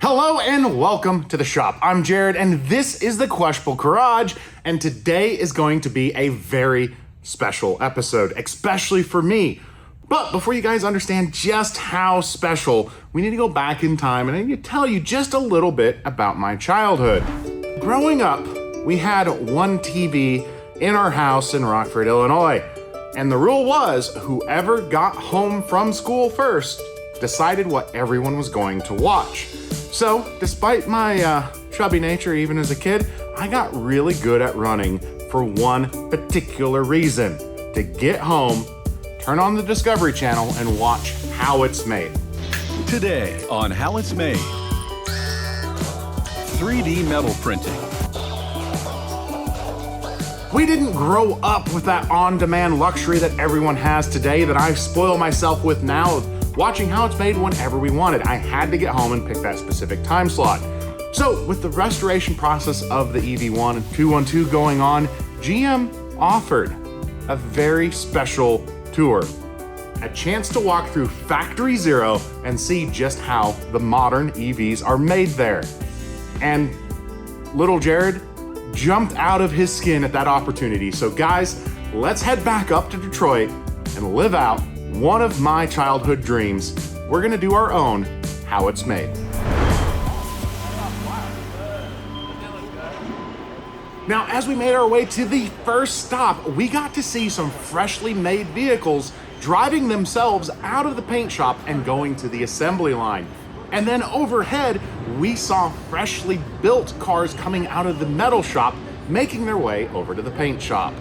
Hello and welcome to the shop. I'm Jared and this is the Questionable Garage, and today is going to be a very special episode, especially for me. But before you guys understand just how special, we need to go back in time and I need to tell you just a little bit about my childhood. Growing up, we had one TV in our house in Rockford, Illinois. And the rule was whoever got home from school first decided what everyone was going to watch. So, despite my chubby nature even as a kid, I got really good at running for one particular reason: to get home, turn on the Discovery Channel, and watch How It's Made. Today on How It's Made, 3D metal printing. We didn't grow up with that on-demand luxury that everyone has today that I spoil myself with now, watching How It's Made whenever we wanted. I had to get home and pick that specific time slot. So with the restoration process of the EV1 and 212 going on, GM offered a very special tour. A chance to walk through Factory Zero and see just how the modern EVs are made there. And little Jared jumped out of his skin at that opportunity. So guys, let's head back up to Detroit and live out one of my childhood dreams. We're gonna do our own How It's Made. Now, as we made our way to the first stop, we got to see some freshly made vehicles driving themselves out of the paint shop and going to the assembly line. And then overhead, we saw freshly built cars coming out of the metal shop, making their way over to the paint shop.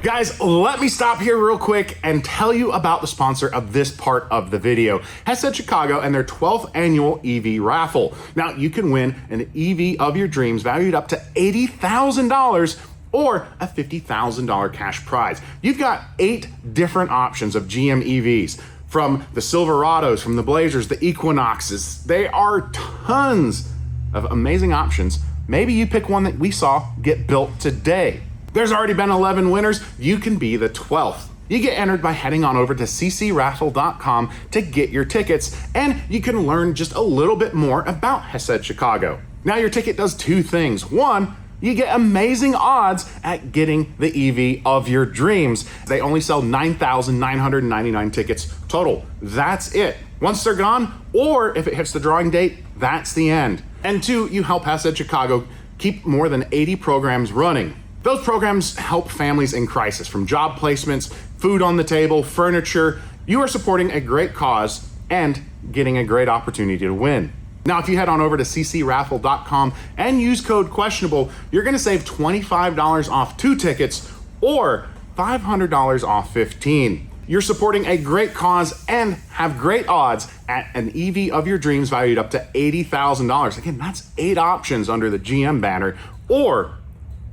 Guys, let me stop here real quick and tell you about the sponsor of this part of the video, Hesed Chicago and their 12th annual EV raffle. Now, you can win an EV of your dreams valued up to $80,000 or a $50,000 cash prize. You've got 8 different options of GM EVs, from the Silverados, from the Blazers, the Equinoxes. They are tons of amazing options. Maybe you pick one that we saw get built today. There's already been 11 winners. You can be the 12th. You get entered by heading on over to ccraffle.com to get your tickets, and you can learn just a little bit more about Hesed Chicago. Now, your ticket does 2 things. One, you get amazing odds at getting the EV of your dreams. They only sell 9,999 tickets total. That's it. Once they're gone, or if it hits the drawing date, that's the end. And 2, you help Hesed Chicago keep more than 80 programs running. Those programs help families in crisis, from job placements, food on the table, furniture. You are supporting a great cause and getting a great opportunity to win. Now, if you head on over to ccraffle.com and use code questionable, you're gonna save $25 off 2 tickets or $500 off 15. You're supporting a great cause and have great odds at an EV of your dreams valued up to $80,000. Again, that's 8 options under the GM banner, or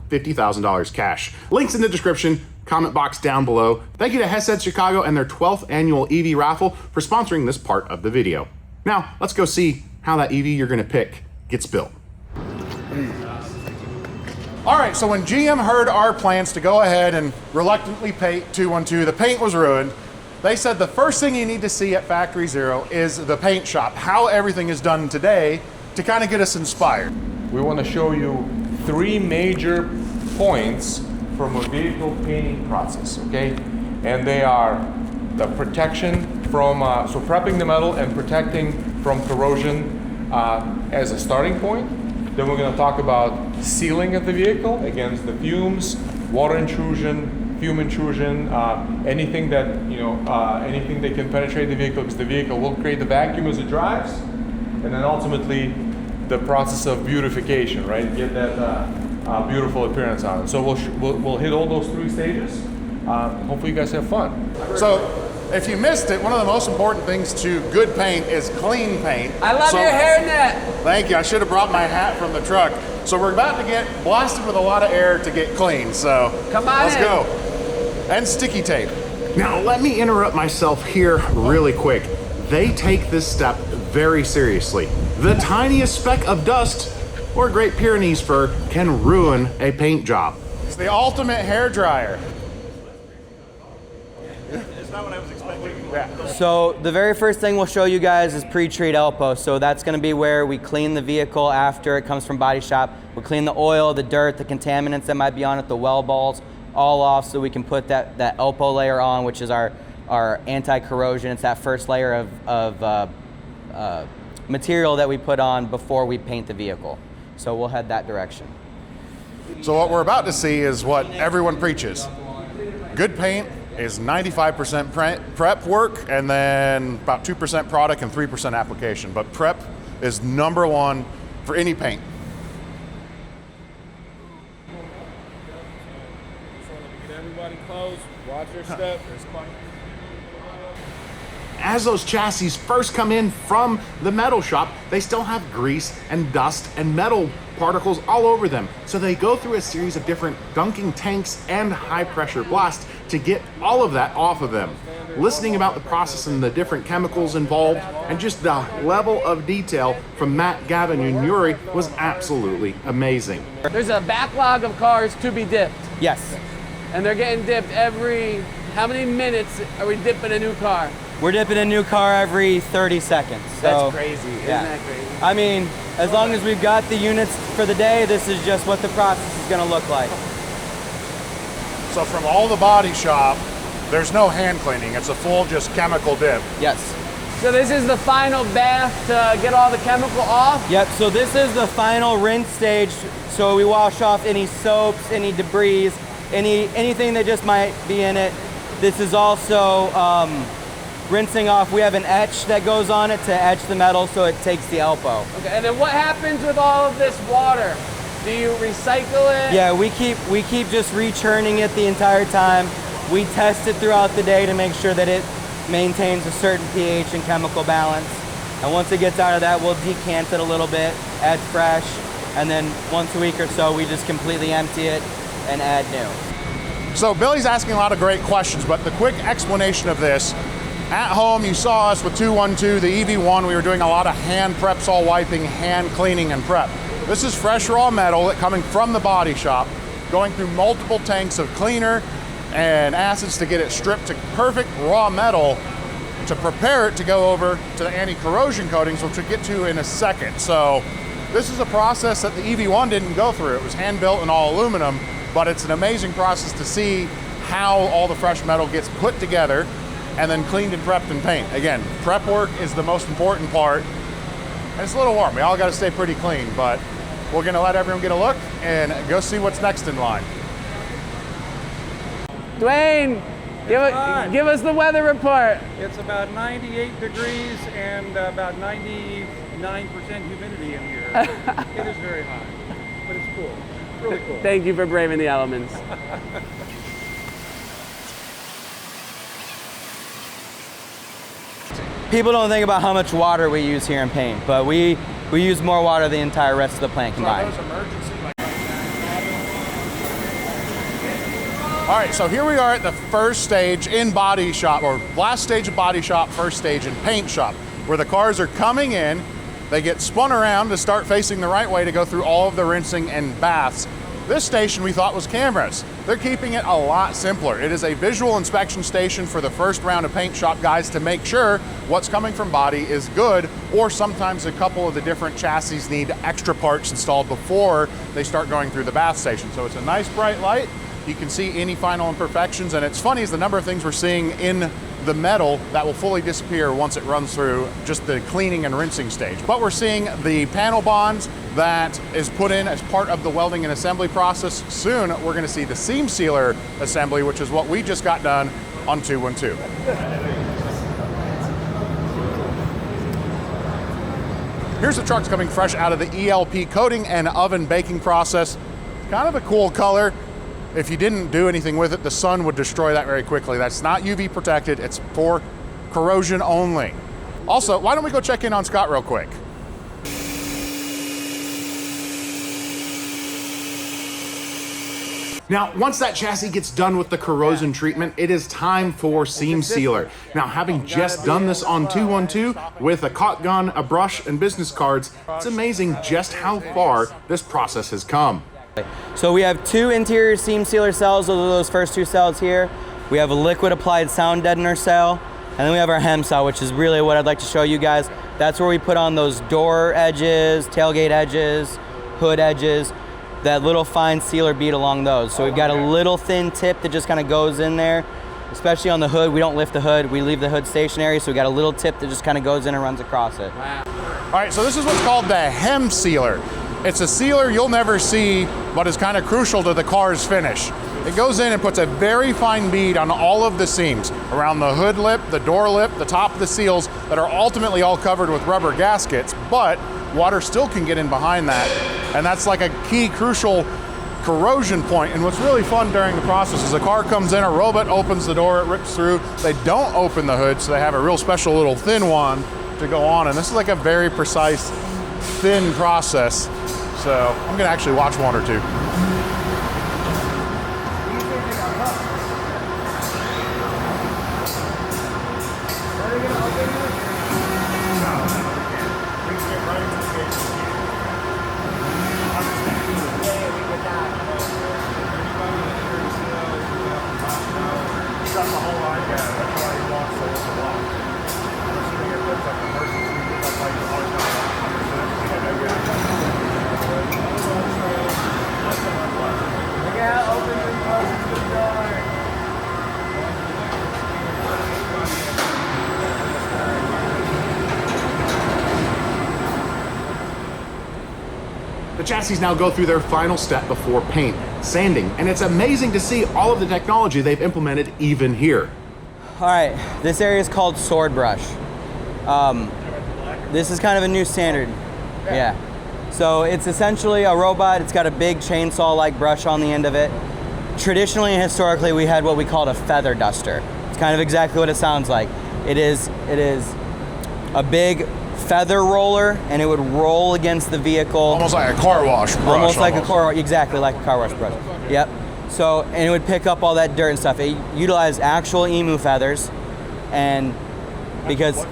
$50,000 cash. Links in the description, comment box down below. Thank you to Hesed Chicago and their 12th annual EV raffle for sponsoring this part of the video. Now, let's go see how that EV you're gonna pick gets built. All right, so when GM heard our plans to go ahead and reluctantly paint 212, the paint was ruined. They said the first thing you need to see at Factory Zero is the paint shop, how everything is done today, to kind of get us inspired. We want to show you 3 major points from a vehicle painting process, okay? And they are the protection from, so prepping the metal and protecting from corrosion as a starting point. Then we're going to talk about sealing of the vehicle against the fumes, water intrusion, fume intrusion, anything that, anything that can penetrate the vehicle, because the vehicle will create the vacuum as it drives. And then ultimately, the process of beautification, right? Get that beautiful appearance on it. So we'll hit all those 3 stages. Hopefully you guys have fun. So, if you missed it, one of the most important things to good paint is clean paint. I love your hairnet. Thank you. I should have brought my hat from the truck. So we're about to get blasted with a lot of air to get clean. So come on, let's go. And sticky tape. Now let me interrupt myself here really quick. They take this step very seriously. The tiniest speck of dust or Great Pyrenees fur can ruin a paint job. It's the ultimate hair dryer. So the very first thing we'll show you guys is pre-treat Elpo. So that's going to be where we clean the vehicle after it comes from body shop. We'll clean the oil, the dirt, the contaminants that might be on it, the well balls, all off so we can put that Elpo layer on, which is our anti-corrosion. It's that first layer of material that we put on before we paint the vehicle. So we'll head that direction. So what we're about to see is what everyone preaches. Good paint is 95% prep work and then about 2% product and 3% application. But prep is number one for any paint. Everybody close, watch your step. As those chassis first come in from the metal shop, they still have grease and dust and metal particles all over them. So they go through a series of different dunking tanks and high pressure blasts to get all of that off of them. Listening about the process and the different chemicals involved and just the level of detail from Matt, Gavin, and Yuri was absolutely amazing. There's a backlog of cars to be dipped, Yes. and they're getting dipped every, how many minutes are we dipping a new car? We're dipping a new car every 30 seconds. So, That's crazy, isn't yeah. that crazy? I mean, as long as we've got the units for the day, this is just what the process is going to look like. So from all the body shop, there's no hand cleaning. It's a full just chemical dip. Yes. So this is the final bath to get all the chemical off? Yep, so this is the final rinse stage. So we wash off any soaps, any debris, anything that just might be in it. This is also rinsing off. We have an etch that goes on it to etch the metal so it takes the Elpo. Okay, and then what happens with all of this water? Do you recycle it? Yeah, we keep just rechurning it the entire time. We test it throughout the day to make sure that it maintains a certain pH and chemical balance. And once it gets out of that, we'll decant it a little bit, add fresh, and then once a week or so, we just completely empty it and add new. So Billy's asking a lot of great questions, but the quick explanation of this, at home you saw us with 212, the EV1, we were doing a lot of hand prep, all wiping, hand cleaning and prep. This is fresh raw metal coming from the body shop, going through multiple tanks of cleaner and acids to get it stripped to perfect raw metal to prepare it to go over to the anti-corrosion coatings, which we'll get to in a second. So this is a process that the EV1 didn't go through. It was hand built and all aluminum, but it's an amazing process to see how all the fresh metal gets put together and then cleaned and prepped and paint. Again, prep work is the most important part. And it's a little warm. We all got to stay pretty clean, but we're going to let everyone get a look and go see what's next in line. Dwayne, give us the weather report. It's about 98 degrees and about 99% humidity in here. It is very hot, but it's cool, really cool. Thank you for braving the elements. People don't think about how much water we use here in paint, but we use more water than the entire rest of the plant combined. All right, so here we are at the first stage in body shop, or last stage of body shop, first stage in paint shop, where the cars are coming in, they get spun around to start facing the right way to go through all of the rinsing and baths. This station we thought was cameras. They're keeping it a lot simpler. It is a visual inspection station for the first round of paint shop guys to make sure what's coming from body is good, or sometimes a couple of the different chassis need extra parts installed before they start going through the bath station. So it's a nice bright light. You can see any final imperfections, and it's funny is the number of things we're seeing in the metal that will fully disappear once it runs through just the cleaning and rinsing stage. But we're seeing the panel bonds that is put in as part of the welding and assembly process. Soon we're going to see the seam sealer assembly, which is what we just got done on 212. Here's the trucks coming fresh out of the ELP coating and oven baking process. Kind of a cool color. If you didn't do anything with it, the sun would destroy that very quickly. That's not UV protected, it's for corrosion only. Also, why don't we go check in on Scott real quick? Now, once that chassis gets done with the corrosion treatment, it is time for seam sealer. Now, having just done this on 212 with a caulk gun, a brush, and business cards, it's amazing just how far this process has come. So we have two interior seam sealer cells, those are those first two cells here. We have a liquid applied sound deadener cell, and then we have our hem cell, which is really what I'd like to show you guys. That's where we put on those door edges, tailgate edges, hood edges, that little fine sealer bead along those. So we've got a little thin tip that just kind of goes in there, especially on the hood. We don't lift the hood, we leave the hood stationary, so we got a little tip that just kind of goes in and runs across it. Wow. All right, so this is what's called the hem sealer. It's a sealer you'll never see, but is kind of crucial to the car's finish. It goes in and puts a very fine bead on all of the seams, around the hood lip, the door lip, the top of the seals that are ultimately all covered with rubber gaskets, but water still can get in behind that. And that's like a key crucial corrosion point. And what's really fun during the process is a car comes in, a robot opens the door, it rips through. They don't open the hood, so they have a real special little thin one to go on. And this is like a very precise, thin process. So I'm gonna actually watch one or two. The chassis now go through their final step before paint, sanding, and it's amazing to see all of the technology they've implemented even here. All right, this area is called sword brush. This is kind of a new standard. Yeah. So it's essentially a robot. It's got a big chainsaw-like brush on the end of it. Traditionally and historically, we had what we called a feather duster. It's kind of exactly what it sounds like. It is a big feather roller, and it would roll against the vehicle. Almost like a car wash brush. Almost like a car, exactly like a car wash brush. Yep. So, and it would pick up all that dirt and stuff. It utilized actual emu feathers, and because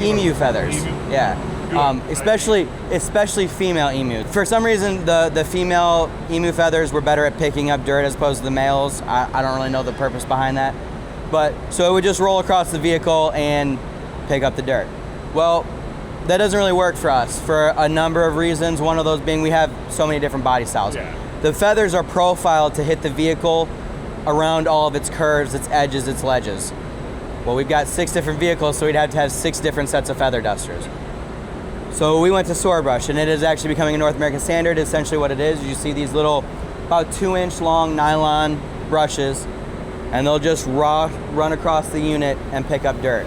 emu feathers, yeah. Especially female emu. For some reason, the female emu feathers were better at picking up dirt as opposed to the males. I don't really know the purpose behind that. But, so it would just roll across the vehicle and pick up the dirt. Well, that doesn't really work for us for a number of reasons. One of those being we have so many different body styles. Yeah. The feathers are profiled to hit the vehicle around all of its curves, its edges, its ledges. Well, we've got 6 different vehicles, so we'd have to have 6 different sets of feather dusters. So we went to sword brush, and it is actually becoming a North American standard. Essentially what it is, you see these little about 2-inch long nylon brushes, and they'll just run across the unit and pick up dirt.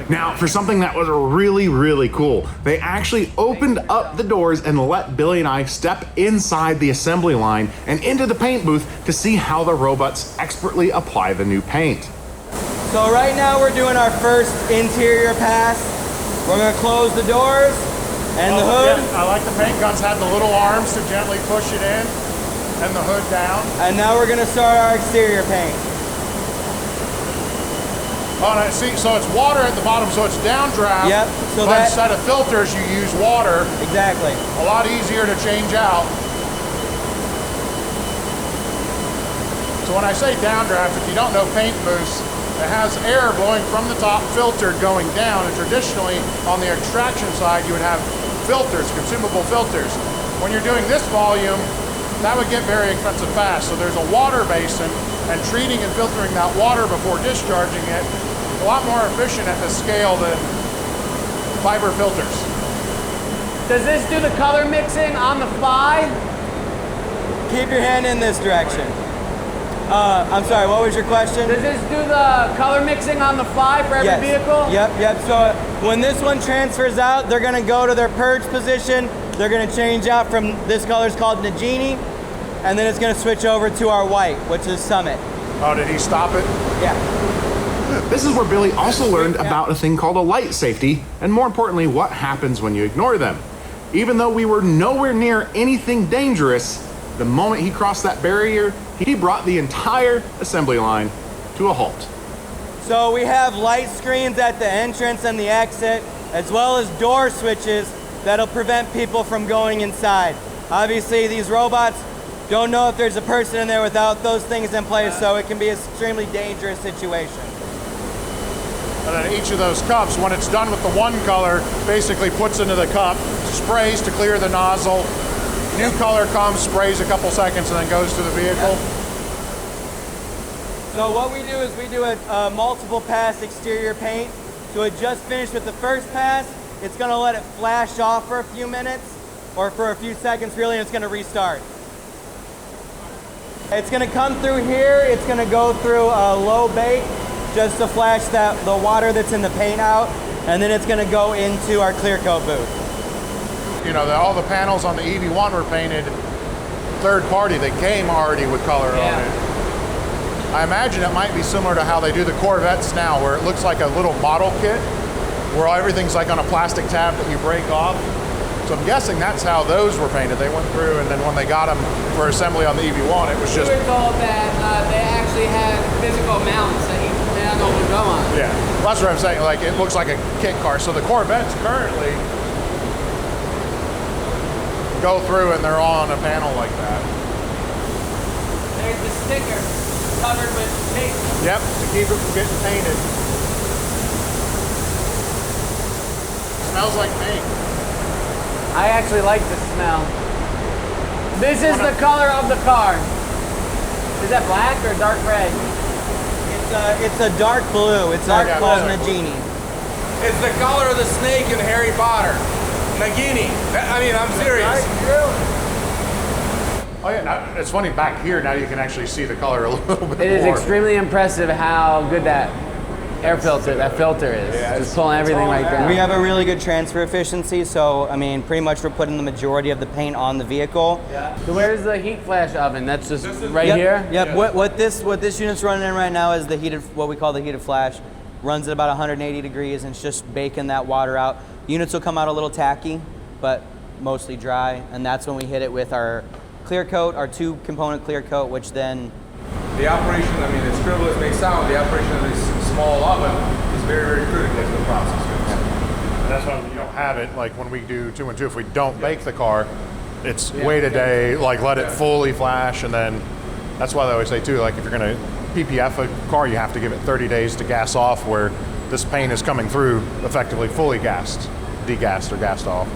Now, for something that was really, really cool, they actually opened up the doors and let Billy and I step inside the assembly line and into the paint booth to see how the robots expertly apply the new paint. So right now we're doing our first interior pass. We're gonna close the doors and the hood. Yeah, I like the paint guns had the little arms to gently push it in and the hood down. And now we're gonna start our exterior paint. Oh, and I see, so it's water at the bottom, so it's downdraft. Yep. So but that, instead of filters, you use water. Exactly. A lot easier to change out. So when I say downdraft, if you don't know paint booths, it has air blowing from the top, filtered going down, and traditionally on the extraction side, you would have filters, consumable filters. When you're doing this volume, that would get very expensive fast. So there's a water basin, and treating and filtering that water before discharging it is a lot more efficient at the scale than fiber filters. Does this do the color mixing on the fly? keep your hand in this direction. I'm sorry, what was your question? Does this do the color mixing on the fly for every vehicle? Yep. So when this one transfers out, they're gonna go to their purge position. They're gonna change out from this color's called Nagini, and then it's gonna switch over to our white, which is Summit. Oh, did he stop it? Yeah. This is where Billy also learned about a thing called a light safety, and more importantly, what happens when you ignore them. Even though we were nowhere near anything dangerous, the moment he crossed that barrier, he brought the entire assembly line to a halt. So we have light screens at the entrance and the exit, as well as door switches that'll prevent people from going inside. Obviously, these robots don't know if there's a person in there without those things in place, so it can be an extremely dangerous situation. And then each of those cups, when it's done with the one color, basically puts into the cup, sprays to clear the nozzle. New color comes, sprays a couple seconds, and then goes to the vehicle. So what we do is we do a multiple pass exterior paint. So it just finished with the first pass. It's gonna let it flash off for a few minutes, or for a few seconds really, and it's gonna restart. It's gonna come through here. It's gonna go through a low bake, just to flash the water that's in the paint out, and then it's gonna go into our clear coat booth. You know, all the panels on the EV1 were painted third party. They came already with color on it. I imagine it might be similar to how they do the Corvettes now, where it looks like a little model kit, where everything's like on a plastic tab that you break off. So I'm guessing that's how those were painted. They went through, and then when they got them for assembly on the EV1, it was just... We were told that they actually had physical mounts that each panel would go on. Yeah, well, that's what I'm saying. Like, it looks like a kit car. So the Corvettes currently go through and they're all on a panel like that. There's the sticker covered with tape. Yep, to keep it from getting painted. Smells like paint. I actually like the smell. This is the color of the car. Is that black or dark red? It's a dark blue. It's Dark called blue. Nagini. It's the color of the snake in Harry Potter. Nagini. I mean, I'm serious. Oh yeah, now, it's funny, back here now you can actually see the color a little bit It is more. extremely impressive how good that air filter, that filter is. Yeah, just pulling everything right down. We have a really good transfer efficiency, so I mean, pretty much we're putting the majority of the paint on the vehicle. So where's the heat flash oven? That's just right Yep, here? Yep. What this unit's running in right now is the what we call the heated flash. Runs at about 180 degrees, and it's just baking that water out. Units will come out a little tacky, but mostly dry, and that's when we hit it with our clear coat, our 2-component clear coat, which then... The operation, I mean, as trivial as it may sound, the operation of this small oven is very, very critical to the process. And that's why you don't have it, like when we do 2 and 2, if we don't bake the car, it's wait a day, like let it fully flash, and then that's why they always say too, like if you're gonna PPF a car, you have to give it 30 days to gas off, where this paint is coming through effectively fully gassed, degassed or gassed off.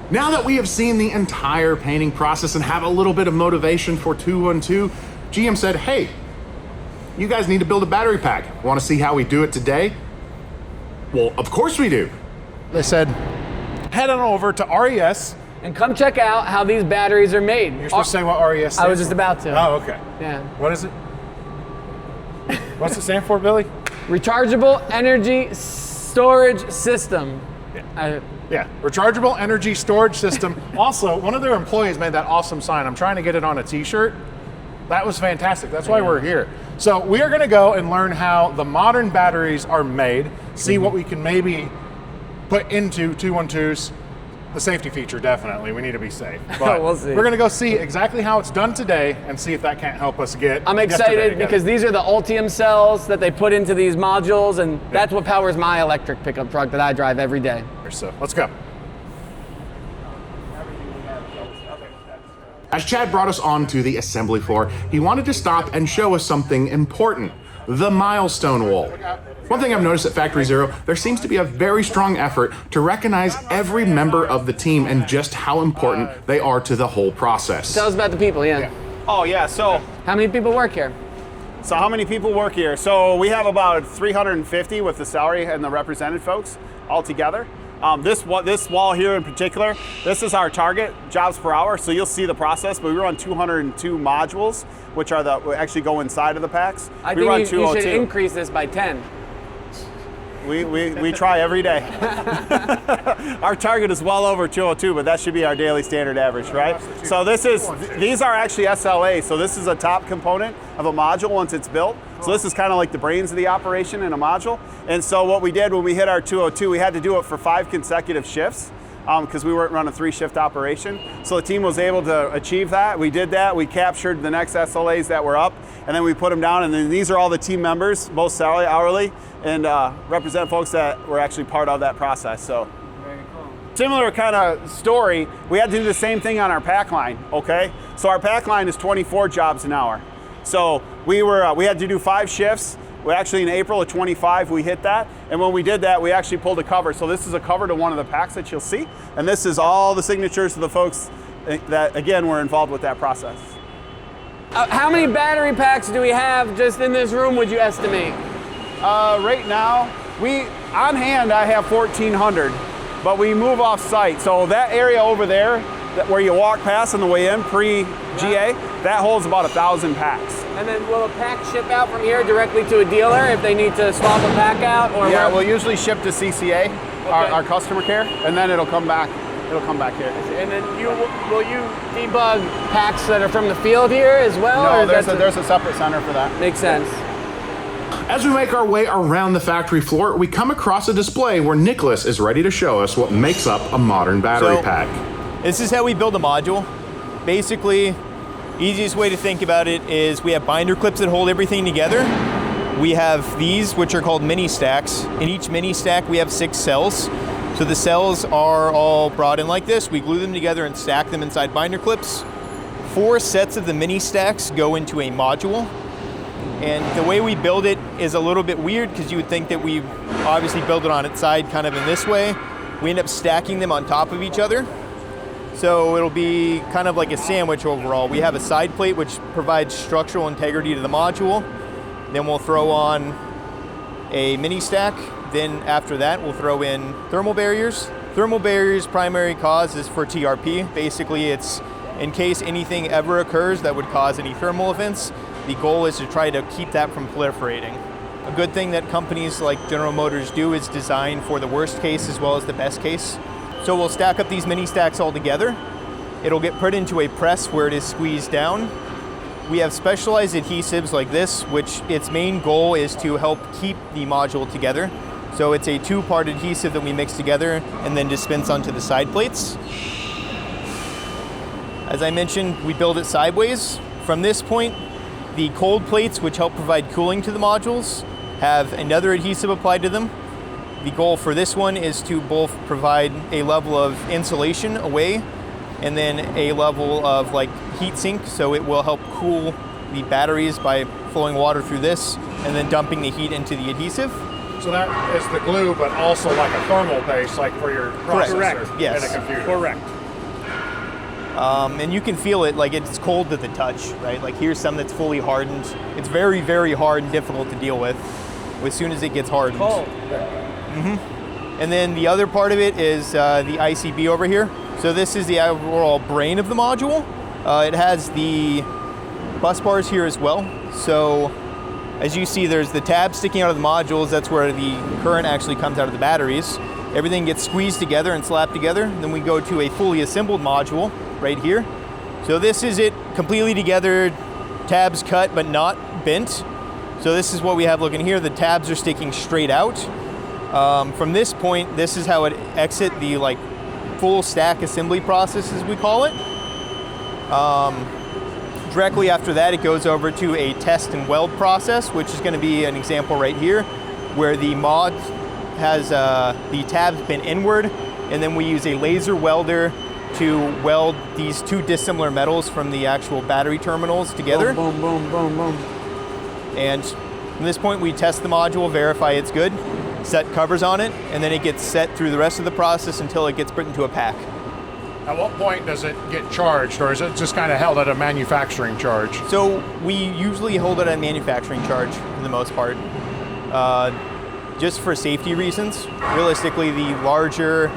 Now that we have seen the entire painting process and have a little bit of motivation for 212, GM said, hey, you guys need to build a battery pack. Want to see how we do it today? Well, of course we do. They said, head on over to RES. And come check out how these batteries are made. You're supposed to say what RES stands I was just for. about to. Oh, okay. Yeah. What is it? What's it stand for, Billy? Rechargeable Energy Storage System. Yeah, rechargeable energy storage system. Also, one of their employees made that awesome sign. I'm trying to get it on a t-shirt. That was fantastic. That's why we're here. So we are gonna go and learn how the modern batteries are made, see what we can maybe put into 212's. The safety feature, definitely. We need to be safe. But We'll see. We're gonna go see exactly how it's done today and see if that can't help us get I'm yesterday excited together. because these are the Ultium cells that they put into these modules, and that's what powers my electric pickup truck that I drive every day. So let's go. As Chad brought us onto the assembly floor, he wanted to stop and show us something important, the milestone wall. One thing I've noticed at Factory Zero, there seems to be a very strong effort to recognize every member of the team and just how important they are to the whole process. Tell us about the people, yeah. Oh yeah, so How many people work here? how many people work here? So we have about 350 with the salary and the represented folks all together. This wall here in particular, this is our target jobs per hour. So you'll see the process, but we run 202 modules, which are actually go inside of the packs. I we run think you should 202. increase this by 10. We try every day. Our target is well over 202, but that should be our daily standard average, right? So these are actually SLA. So this is a top component of a module once it's built. So this is kind of like the brains of the operation in a module. And so what we did when we hit our 202, we had to do it for 5 consecutive shifts. because we weren't running 3-shift operation. So the team was able to achieve that. We did that. We captured the next SLAs that were up, and then we put them down. And then these are all the team members, both salary, hourly, and represent folks that were actually part of that process. So similar kind of story. We had to do the same thing on our pack line. Okay, so our pack line is 24 jobs an hour. So we had to do 5 shifts. We actually, in April of 25, we hit that. And when we did that, we actually pulled a cover. So this is a cover to one of the packs that you'll see. And this is all the signatures of the folks that, again, were involved with that process. How many battery packs do we have just in this room, would you estimate? Right now, on hand, I have 1,400, but we move off site. So that area over there, where you walk past on the way in, pre-GA, that holds about 1,000 packs. And then will a pack ship out from here directly to a dealer if they need to swap a pack out? Or yeah, we'll usually ship to CCA, our customer care, and then it'll come back. It'll come back here. And then will you debug packs that are from the field here as well? No, there's a separate center for that. Makes sense. As we make our way around the factory floor, we come across a display where Nicholas is ready to show us what makes up a modern battery pack. This is how we build a module. Basically, easiest way to think about it is we have binder clips that hold everything together. We have these, which are called mini stacks. In each mini stack, we have 6 cells. So the cells are all brought in like this. We glue them together and stack them inside binder clips. 4 sets of the mini stacks go into a module. And the way we build it is a little bit weird because you would think that we obviously build it on its side kind of in this way. We end up stacking them on top of each other. So it'll be kind of like a sandwich overall. We have a side plate which provides structural integrity to the module. Then we'll throw on a mini stack. Then after that, we'll throw in thermal barriers. Thermal barriers' primary cause is for TRP. Basically, it's in case anything ever occurs that would cause any thermal events. The goal is to try to keep that from proliferating. A good thing that companies like General Motors do is design for the worst case as well as the best case. So we'll stack up these mini stacks all together. It'll get put into a press where it is squeezed down. We have specialized adhesives like this, which its main goal is to help keep the module together. So it's a 2-part adhesive that we mix together and then dispense onto the side plates. As I mentioned, we build it sideways. From this point, the cold plates, which help provide cooling to the modules, have another adhesive applied to them. The goal for this one is to both provide a level of insulation away and then a level of like heat sink, so it will help cool the batteries by flowing water through this and then dumping the heat into the adhesive. So that is the glue, but also like a thermal base, like for your processor. Correct. Yes. In a computer. Correct. And you can feel it, like it's cold to the touch, right? Like here's some that's fully hardened. It's very, very hard and difficult to deal with as soon as it gets hardened. Cold. And then the other part of it is the ICB over here. So this is the overall brain of the module. It has the bus bars here as well. So as you see, there's the tabs sticking out of the modules. That's where the current actually comes out of the batteries. Everything gets squeezed together and slapped together. Then we go to a fully assembled module right here. So this is it completely together, tabs cut but not bent. So this is what we have looking here. The tabs are sticking straight out. From this point, this is how it exit the like full stack assembly process, as we call it. Directly after that, it goes over to a test and weld process, which is going to be an example right here, where the mod has the tabs bent inward, and then we use a laser welder to weld these 2 dissimilar metals from the actual battery terminals together. Boom, boom, boom, boom, boom. And from this point, we test the module, verify it's good, set covers on it, and then it gets set through the rest of the process until it gets put into a pack. At what point does it get charged, or is it just kind of held at a manufacturing charge? So we usually hold it at a manufacturing charge for the most part, just for safety reasons. Realistically, the larger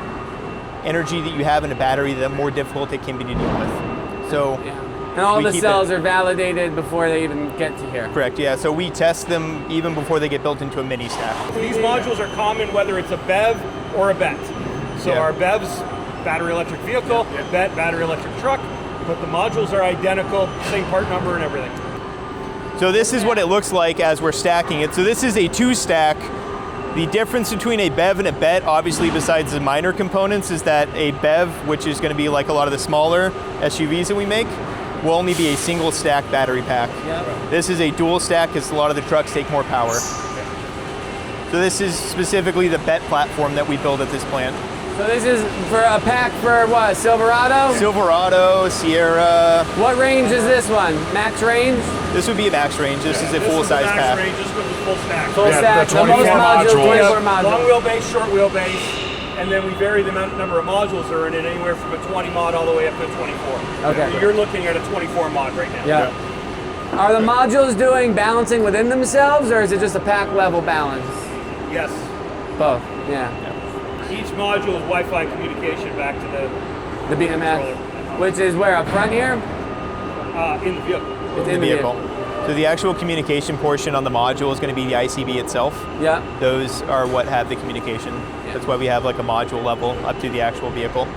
energy that you have in a battery, the more difficult it can be to deal with. So. Yeah. And all the cells are validated before they even get to here. Correct, yeah. So we test them even before they get built into a mini stack. These modules are common whether it's a BEV or a BET. So our BEV's battery electric vehicle, BET battery electric truck, but the modules are identical, same part number and everything. So this is what it looks like as we're stacking it. So this is a 2-stack The difference between a BEV and a BET, obviously besides the minor components, is that a BEV, which is going to be like a lot of the smaller SUVs that we make, will only be a single stack battery pack. Yep. This is a dual stack because a lot of the trucks take more power. So this is specifically the BET platform that we build at this plant. So this is for a pack for what, Silverado? Silverado, Sierra. What range is this one? Max range? This would be a max range. This is a This full is the size max pack. range, just with the full stack. Full Yeah, stack, the the most 24 modules, modules. 24 Long modules. wheelbase, short wheelbase, and then we vary the number of modules that are in it, anywhere from a 20 mod all the way up to a 24. Okay. So you're looking at a 24 mod right now. Yeah. Are the modules doing balancing within themselves, or is it just a pack level balance? Yes. Both, yeah. Each module is Wi-Fi communication back to The BMS, controller. which is where, up front here? In the vehicle. It's In the vehicle. So the actual communication portion on the module is going to be the ICB itself. Yeah. Those are what have the communication. That's why we have like a module level up to the actual vehicle.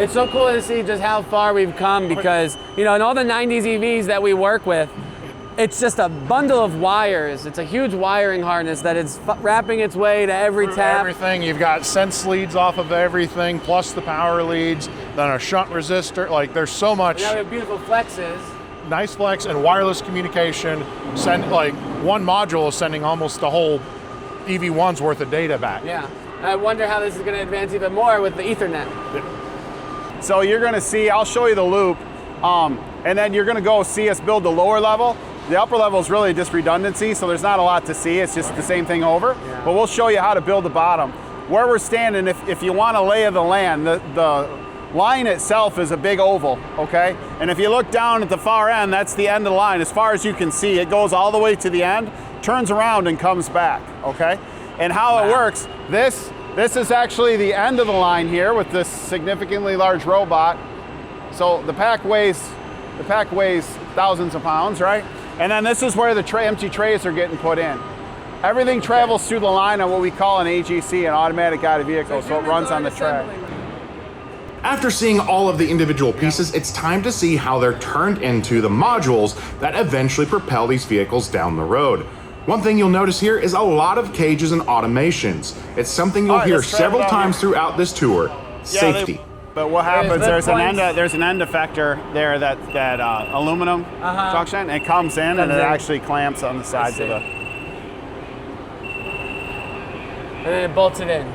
It's so cool to see just how far we've come because, you know, in all the 90s EVs that we work with, it's just a bundle of wires. It's a huge wiring harness that is wrapping its way to every tap. Everything, you've got sense leads off of everything, plus the power leads, then a shunt resistor. Like there's so much Now we have beautiful flexes. nice flex and wireless communication. Send like one module is sending almost the whole EV1's worth of data back. Yeah. I wonder how this is going to advance even more with the Ethernet. So you're gonna see, I'll show you the loop, and then you're gonna go see us build the lower level. The upper level is really just redundancy, so there's not a lot to see. It's just the same thing over. Yeah. But we'll show you how to build the bottom. Where we're standing, if you want to lay of the land, the line itself is a big oval, okay? And if you look down at the far end, that's the end of the line. As far as you can see, it goes all the way to the end, turns around and comes back, okay? And how it works, this is actually the end of the line here with this significantly large robot. So the pack weighs thousands of pounds, right? And then this is where the empty trays are getting put in. Everything travels through the line on what we call an AGC, an automatic guided vehicle, so it runs on the track. After seeing all of the individual pieces, it's time to see how they're turned into the modules that eventually propel these vehicles down the road. One thing you'll notice here is a lot of cages and automations. It's something you'll hear let's try it several out times here. throughout this tour. Safety. But what happens, There's there's an end effector there, that aluminum junction. It comes in and it actually clamps on the sides of the... And then it bolts it in.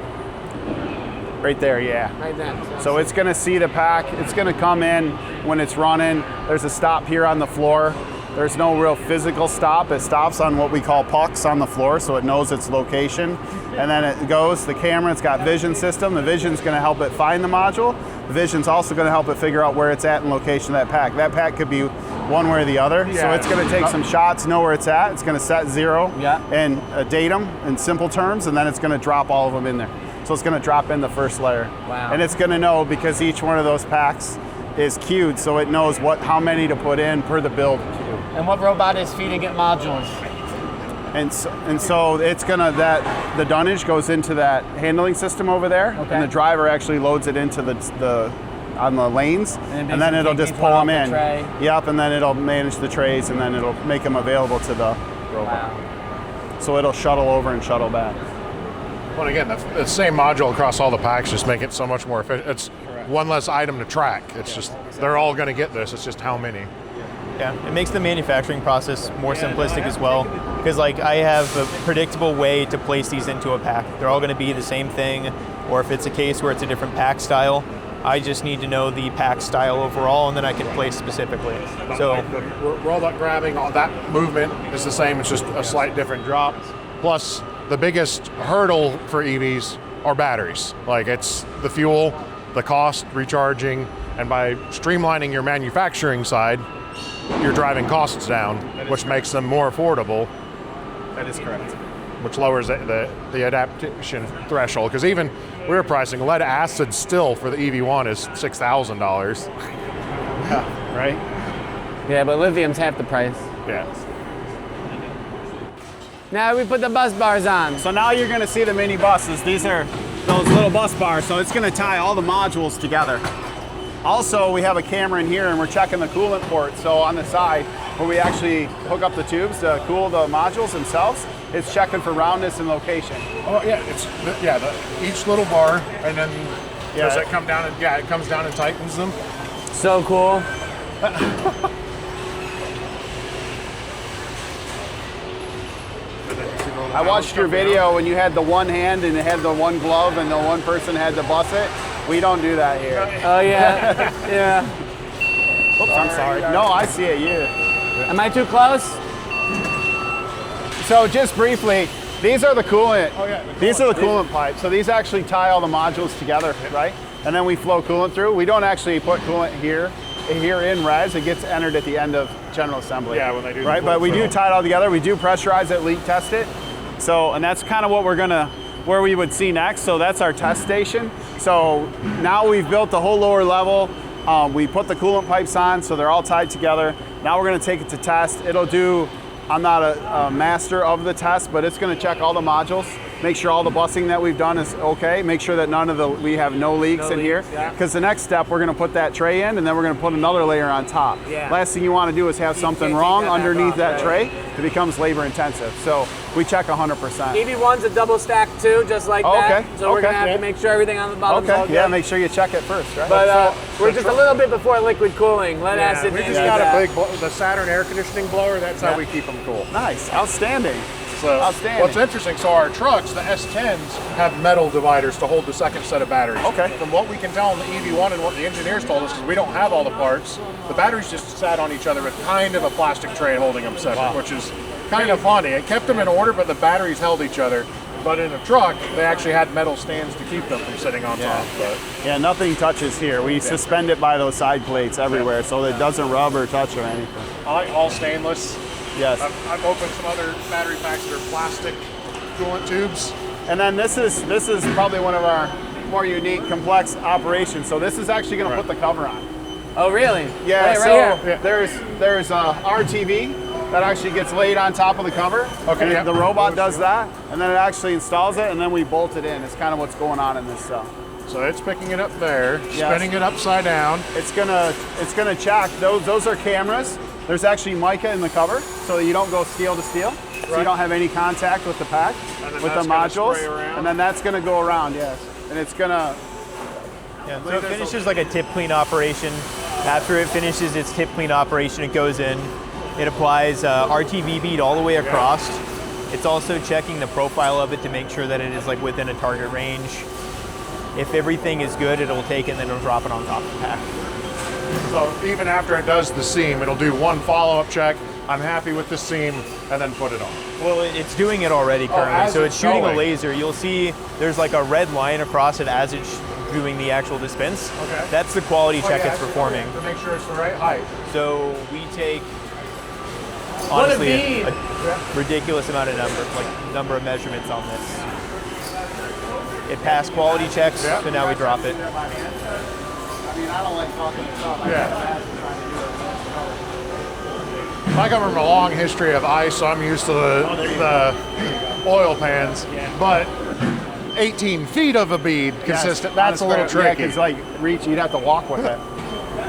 Right there, yeah. Right there. So it's gonna see the pack, it's gonna come in when it's running. There's a stop here on the floor. There's no real physical stop. It stops on what we call pucks on the floor, so it knows its location. And then it goes, the camera, it's got vision system. The vision's gonna help it find the module. The vision's also gonna help it figure out where it's at in location of that pack. That pack could be one way or the other. So it's gonna take some shots, know where it's at. It's gonna set zero and date them in simple terms, and then it's gonna drop all of them in there. So it's gonna drop in the first layer. Wow. And it's gonna know, because each one of those packs is queued, so it knows how many to put in per the build. And what robot is feeding it modules? And so it's gonna, the dunnage goes into that handling system over there, and the driver actually loads it into the on the lanes, and then it'll just pull them in. Yep, and then it'll manage the trays, and then it'll make them available to the robot. Wow. So it'll shuttle over and shuttle back. Well, again, that's the same module across all the packs, just make it so much more efficient. It's one less item to track. It's just, they're all going to get this. It's just how many. Yeah, it makes the manufacturing process more simplistic as well, because like I have a predictable way to place these into a pack. They're all going to be the same thing, or if it's a case where it's a different pack style, I just need to know the pack style overall, and then I can place specifically. So like the robot grabbing, all that movement is the same. It's just a slight different drop. Plus, the biggest hurdle for EVs are batteries. Like it's the fuel, the cost, recharging, and by streamlining your manufacturing side, you're driving costs down, which makes them more affordable. That is correct. Which lowers the adaptation threshold. Because even we were pricing lead acid still for the EV1 is $6,000. Yeah, right? Yeah, but lithium's half the price. Yeah. Now we put the bus bars on. So now you're gonna see the mini buses. These are those little bus bars, so it's gonna tie all the modules together. Also, we have a camera in here and we're checking the coolant port. So on the side, where we actually hook up the tubes to cool the modules themselves, it's checking for roundness and location. Oh yeah, each little bar, and then does Yeah. it come down and it comes down and tightens them. So cool. I watched your video when you had the one hand and it had the one glove and the one person had to bus it. We don't do that here. Oh yeah, yeah. Oops, I'm sorry. No, I see it, you. Am I too close? So just briefly, these are the coolant. Oh, yeah, These are the coolant pipes. So these actually tie all the modules together, right? And then we flow coolant through. We don't actually put coolant here in res. It gets entered at the end of general assembly. Yeah, when they do the right. But we do flow. tie it all together. We do pressurize it, leak test it. So, and that's kind of what where we would see next. So that's our test station. So now we've built the whole lower level. We put the coolant pipes on, so they're all tied together. Now we're going to take it to test. It'll do. I'm not a master of the test, but it's going to check all the modules, make sure all the busing that we've done is okay, make sure that we have no leaks in here. Because the next step, we're going to put that tray in, and then we're going to put another layer on top. Yeah. Last thing you want to do is have something wrong underneath that tray. It becomes labor intensive. So we check 100%. EV1's a double stack too, just like that. So we're gonna have to make sure everything on the bottom's all good. Yeah, make sure you check it first, right? But we're just a little bit before liquid cooling. Lead acid. We just got a big, the Saturn air conditioning blower. That's how we keep them cool. Nice, outstanding. So Outstanding. what's interesting, so our trucks, the S10s, have metal dividers to hold the second set of batteries. Okay. From what we can tell on the EV1 and what the engineers told us is we don't have all the parts. The batteries just sat on each other with kind of a plastic tray holding them separate, which is kind of funny. It kept them in order, but the batteries held each other. But in a truck, they actually had metal stands to keep them from sitting on top. But Yeah, nothing touches here. We suspend it by those side plates everywhere so that it doesn't rub or touch or anything. I like all stainless. Yes. I've opened some other battery packs that are plastic coolant tubes. And then this is probably one of our more unique, complex operations. So this is actually going to put the cover on. Oh really? Yeah. Right here. There's a RTV that actually gets laid on top of the cover. Okay. And the robot does that, and then it actually installs it, and then we bolt it in. It's kind of what's going on in this cell. So it's picking it up there, spinning it upside down. It's gonna check. Those are cameras. There's actually mica in the cover, so that you don't go steel to steel. So you don't have any contact with the pack, with the modules. And then that's gonna go around, yes. And it's gonna. Yeah, so it finishes like a tip clean operation. After it finishes its tip clean operation, it goes in. It applies RTV bead all the way across. It's also checking the profile of it to make sure that it is like within a target range. If everything is good, it'll take it and then it'll drop it on top of the pack. So even after it does the seam, it'll do one follow-up check. I'm happy with the seam, and then put it on. Well, it's doing it already currently. So it's shooting a laser. You'll see there's like a red line across it as it's doing the actual dispense. Okay. That's the quality check it's performing. To make sure it's the right height. So we take What a honestly bead. a ridiculous amount of number of measurements on this. It passed quality checks, so now we drop it. I mean, I don't like talking stuff. I come from a long history of ice, so I'm used to the oil pans. But 18 feet of a bead consistent, that's a little tricky. Yeah, 'cause like reach, you'd have to walk with it.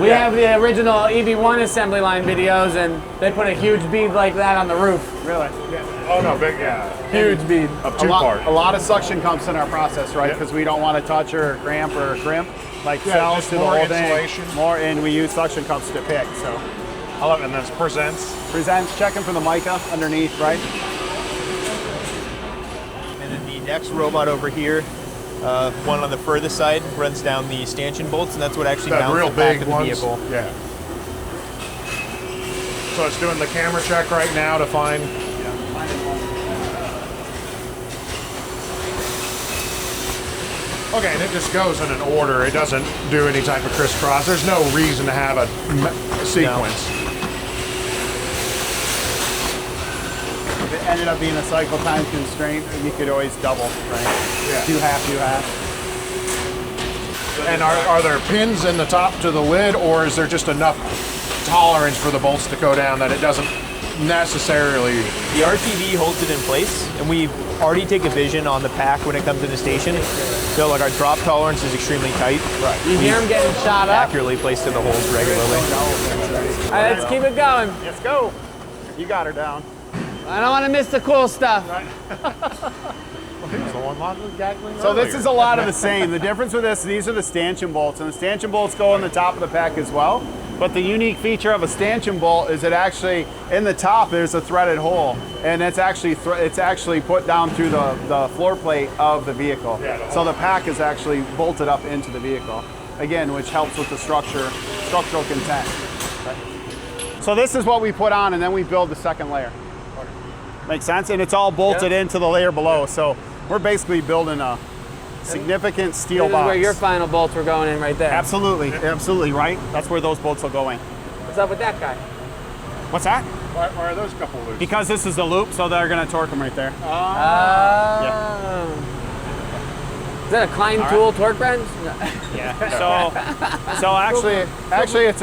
We have the original EV1 assembly line videos, and they put a huge bead like that on the roof. Really? Oh no, big, Huge bead. of A two-part. lot of suction comes in our process, right? Because we don't want to touch or cramp or crimp. Like cells just to the more whole thing. insulation. More, and we use suction cups to pick. So I love it, and then it presents. presents, checking for the mica underneath, right? And then the next robot over here, one on the furthest side, runs down the stanchion bolts, and that's what actually That mounts real the back big of the ones. vehicle. Yeah. So it's doing the camera check right now to find. Okay, and it just goes in an order. It doesn't do any type of crisscross. There's no reason to have a sequence. If it ended up being a cycle time constraint, you could always double, right? Yeah. Do half. And are there pins in the top to the lid, or is there just enough tolerance for the bolts to go down that it doesn't necessarily. The RTV holds it in place, and we already take a vision on the pack when it comes into station. So like our drop tolerance is extremely tight. Right. You hear them getting shot up? Accurately placed in the holes regularly. All right, let's keep it going. Let's go. You got her down. I don't want to miss the cool stuff. So this is a lot of the same. The difference with this, these are the stanchion bolts, and the stanchion bolts go on the top of the pack as well. But the unique feature of a stanchion bolt is it actually, in the top, there's a threaded hole, and it's actually put down through the floor plate of the vehicle. So the pack is actually bolted up into the vehicle, again, which helps with the structural content. So this is what we put on, and then we build the second layer. Makes sense? And it's all bolted into the layer below. So we're basically building a significant steel This is box. where your final bolts were going in right there. Absolutely, absolutely, right? That's where those bolts will go in. What's up with that guy? What's that? Why are those couple loose? Because this is the loop, so they're gonna torque them right there. Is that a Klein tool torque wrench? Yeah. So actually it's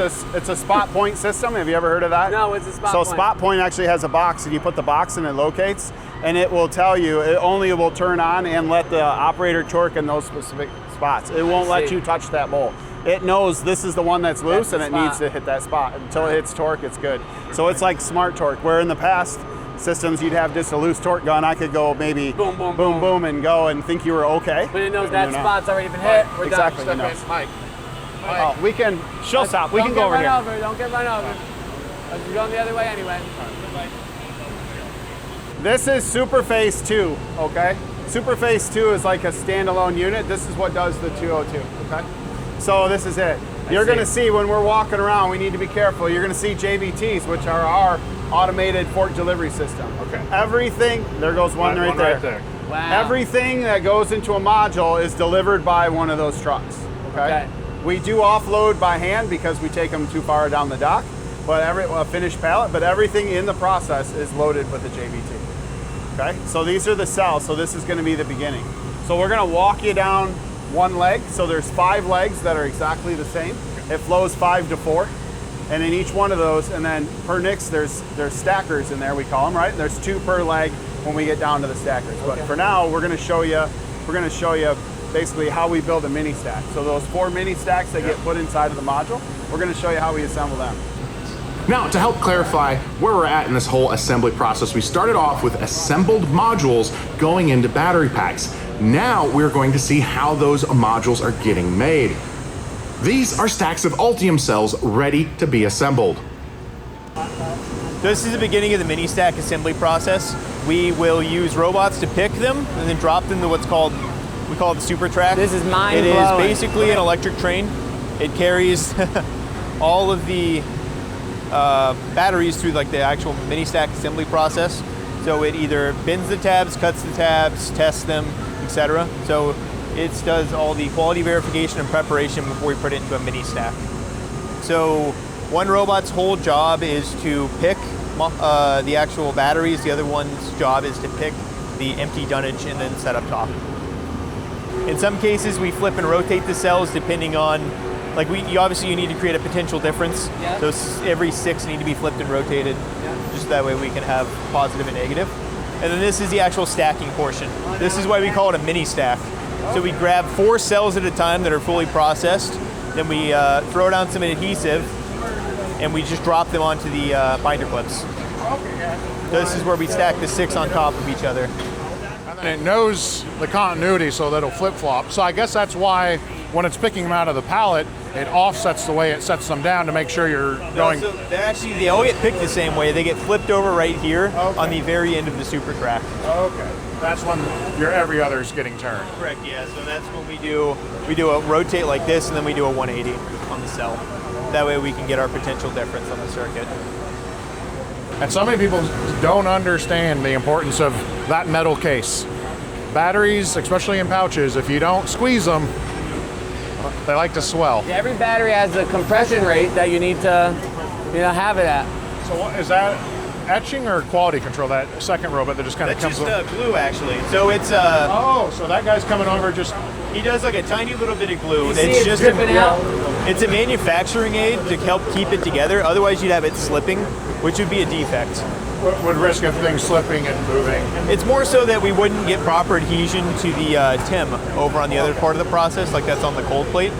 a spot point system. Have you ever heard of that? No, it's a spot So point. spot point actually has a box, and you put the box in, it locates, and it will tell you, it only will turn on and let the operator torque in those specific spots. It won't let you touch that bolt. It knows this is the one that's loose, and it needs to hit that spot. Until it hits torque, it's good. So it's like smart torque, where in the past systems you'd have just a loose torque gun. I could go maybe Boom, boom, boom, boom, and go and think you were okay. But it knows and that you're not. spot's already been hit. We're Exactly. done. It knows. Mike. Oh, we can. She'll stop. We can go over here. Don't get run over. We're going the other way anyway. This is Super Phase 2, okay? Super Phase 2 is like a standalone unit. This is what does the 202, okay? So this is it. You're gonna see when we're walking around, we need to be careful. You're gonna see JBTs, which are our automated fork delivery system. Okay. Everything, there goes one right there. Wow. Everything that goes into a module is delivered by one of those trucks, okay? We do offload by hand because we take them too far down the dock, but a finished pallet, but everything in the process is loaded with the JBT. Okay, so these are the cells, so this is gonna be the beginning. So we're gonna walk you down one leg, so there's 5 legs that are exactly the same. It flows 5 to 4, and in each one of those, and then per nix, there's stackers in there, we call them, right? There's 2 per leg when we get down to the stackers. But for now, we're gonna show you basically how we build a mini stack. So those 4 mini stacks that get put inside of the module, we're gonna show you how we assemble them. Now, to help clarify where we're at in this whole assembly process, we started off with assembled modules going into battery packs. Now we're going to see how those modules are getting made. These are stacks of Ultium cells ready to be assembled. This is the beginning of the mini stack assembly process. We will use robots to pick them and then drop them to we call it the super track. This is mind It blowing. is basically an electric train. It carries all of the batteries through like the actual mini stack assembly process. So it either bends the tabs, cuts the tabs, tests them, etc. So it does all the quality verification and preparation before we put it into a mini stack. So one robot's whole job is to pick the actual batteries. The other one's job is to pick the empty dunnage and then set up top. In some cases, we flip and rotate the cells depending on, like you need to create a potential difference. Yeah. So every 6 need to be flipped and rotated, just that way we can have positive and negative. And then this is the actual stacking portion. This is why we call it a mini stack. So we grab 4 cells at a time that are fully processed, then we throw down some adhesive, and we just drop them onto the binder clips. So this is where we stack the 6 on top of each other. And it knows the continuity so that it'll flip-flop. So I guess that's why when it's picking them out of the pallet, it offsets the way it sets them down to make sure you're going. So they all get picked the same way. They get flipped over right here on the very end of the super track. Okay. That's when your every other is getting turned. Correct, yeah. So that's when we do a rotate like this, and then we do a 180 on the cell. That way we can get our potential difference on the circuit. And so many people don't understand the importance of that metal case. Batteries, especially in pouches, if you don't squeeze them, they like to swell. Yeah, every battery has a compression rate that you need to, have it at. So what is that? etching or quality control, that second robot that just kind of That's comes just glue, actually. So it's Oh, so that guy's coming over just... he does like a tiny little bit of glue. see it just dripping out? It's a manufacturing aid to help keep it together. Otherwise, you'd have it slipping, which would be a defect. would risk of things slipping and moving. It's more so that we wouldn't get proper adhesion to the TIM over on the other part of the process, like that's on the cold plate.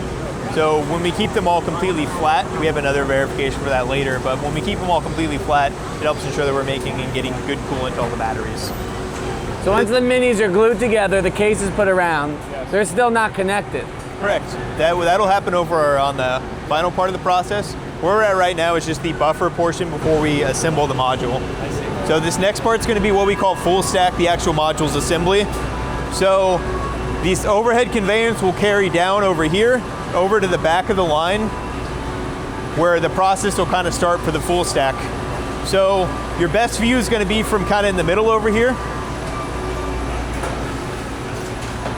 So when we keep them all completely flat, we have another verification for that later, but when we keep them all completely flat, it helps ensure that we're making and getting good coolant to all the batteries. So once the minis are glued together, the case is put around, they're still not connected. Correct. That'll happen over on the final part of the process. Where we're at right now is just the buffer portion before we assemble the module. I see. So this next part's going to be what we call full stack, the actual module's assembly. So this overhead conveyance will carry down over here, over to the back of the line, where the process will kind of start for the full stack. So your best view is going to be from kind of in the middle over here.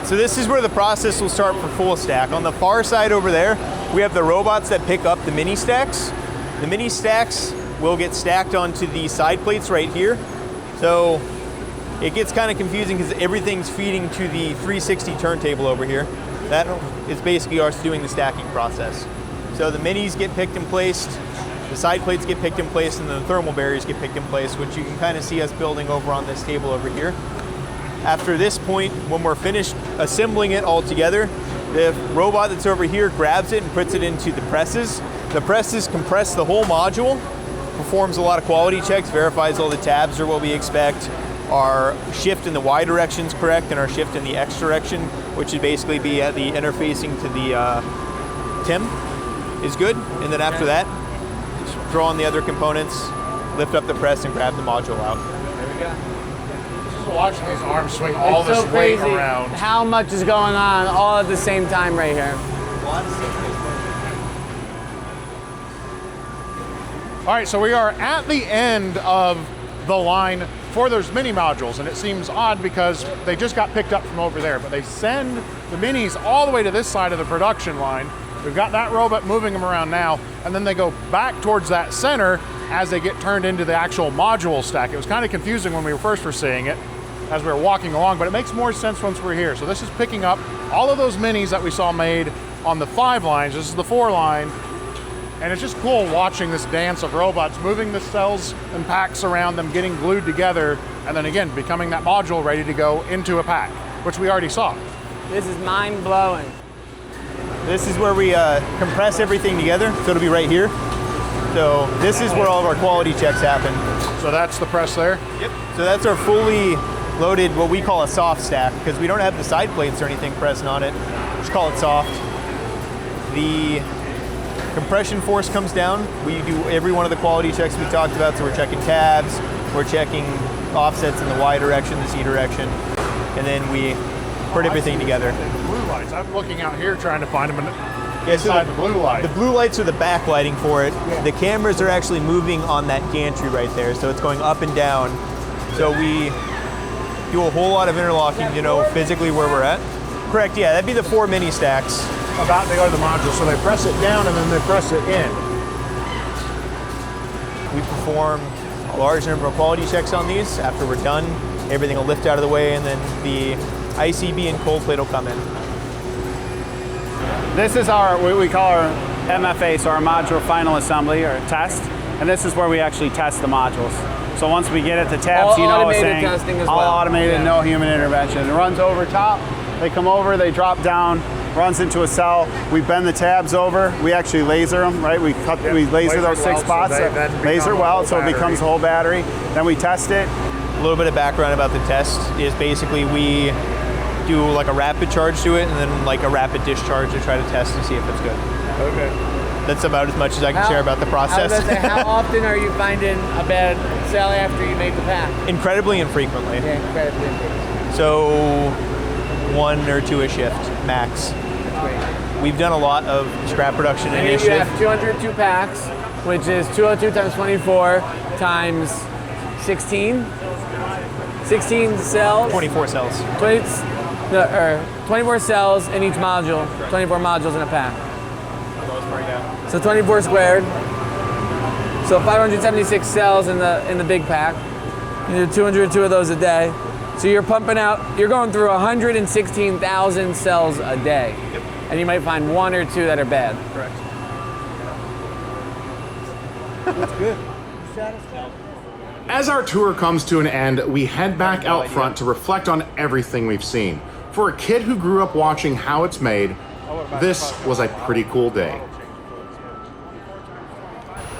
So this is where the process will start for full stack. On the far side over there, we have the robots that pick up the mini stacks. The mini stacks will get stacked onto the side plates right here. So it gets kind of confusing because everything's feeding to the 360 turntable over here. That is basically us doing the stacking process. So the minis get picked and placed, the side plates get picked and placed, and then the thermal barriers get picked and placed, which you can kind of see us building over on this table over here. After this point, when we're finished assembling it all together, the robot that's over here grabs it and puts it into the presses. The presses compress the whole module, performs a lot of quality checks, verifies all the tabs are what we expect, our shift in the Y direction is correct, and our shift in the X direction, which would basically be at the interfacing to the TIM, is good. And then after that, just draw on the other components, lift up the press, and grab the module out. There we go. Watching these arms swing all It's this so weight crazy around. how much is going on all at the same time right here. All right, so we are at the end of the line for those mini modules, and it seems odd because they just got picked up from over there, but they send the minis all the way to this side of the production line. We've got that robot moving them around now, and then they go back towards that center as they get turned into the actual module stack. It was kind of confusing when we first were seeing it as we were walking along, but it makes more sense once we're here. So this is picking up all of those minis that we saw made on the 5 lines. This is the 4 line. And it's just cool watching this dance of robots moving the cells and packs around them, getting glued together, and then again, becoming that module ready to go into a pack, which we already saw. This is mind-blowing. This is where we compress everything together, so it'll be right here. So this is where all of our quality checks happen. So that's the press there? Yep. So that's our fully loaded, what we call a soft stack, because we don't have the side plates or anything pressing on it. Just call it soft. The compression force comes down. We do every one of the quality checks we talked about. So we're checking tabs, we're checking offsets in the Y direction, the Z direction, and then we put everything together. Blue lights. I'm looking out here trying to find them Yeah, so inside the blue light. The blue lights are the backlighting for it. Yeah. The cameras are actually moving on that gantry right there, so it's going up and down. So we do a whole lot of interlocking to know physically where we're at. Correct, yeah, that'd be the 4 mini stacks. About to go to the module, so they press it down and then they press it in. We perform a large number of quality checks on these. After we're done, everything will lift out of the way, and then the ICB and cold plate will come in. This is what we call our MFA, so our modular final assembly or test, and this is where we actually test the modules. So once we get it, the tabs, all it's automated saying testing as all well. automated, Yeah. no human intervention. It runs over top, they come over, they drop down, runs into a cell. We bend the tabs over. We actually laser them, right? We laser those 6 spots, laser weld, so it becomes a whole battery. Then we test it. A little bit of background about the test is basically we do like a rapid charge to it and then like a rapid discharge to try to test and see if it's good. Okay. That's about as much as I can share about the process. I was gonna say, how often are you finding a bad cell after you make the pack? Incredibly infrequently. Yeah, incredibly infrequently. So 1 or 2 a shift, max. We've done a lot of scrap production And initiative. you have 202 packs, which is 202 times 24 times 16. 16 cells. 24 cells. 24 cells in each module. 24 modules in a pack. So 24 squared. So 576 cells in the big pack. You do 202 of those a day. So you're pumping out, you're going through 116,000 cells a day. Yep. And you might find 1 or 2 that are bad. Correct. As our tour comes to an end, we head back out front to reflect on everything we've seen. For a kid who grew up watching how it's made, this was a pretty cool day.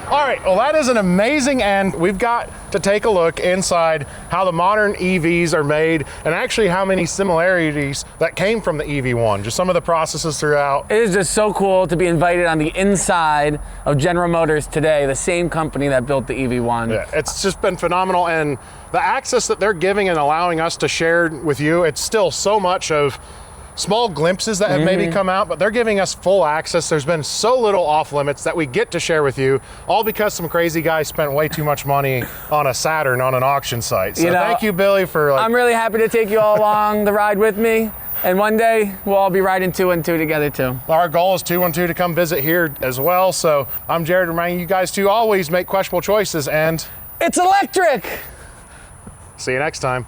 All right, well, that is an amazing end. We've got to take a look inside how the modern EVs are made and actually how many similarities that came from the EV1, just some of the processes throughout. It is just so cool to be invited on the inside of General Motors today, the same company that built the EV1. Yeah, it's just been phenomenal, and the access that they're giving and allowing us to share with you, it's still so much of small glimpses that have maybe come out, but they're giving us full access. There's been so little off limits that we get to share with you, all because some crazy guy spent way too much money on a Saturn on an auction site. So thank you, Billy, for I'm really happy to take you all along the ride with me. And one day we'll all be riding 212 together too. Our goal is 212 to come visit here as well. So I'm Jared, reminding you guys to always make questionable choices, and it's electric. see you next time.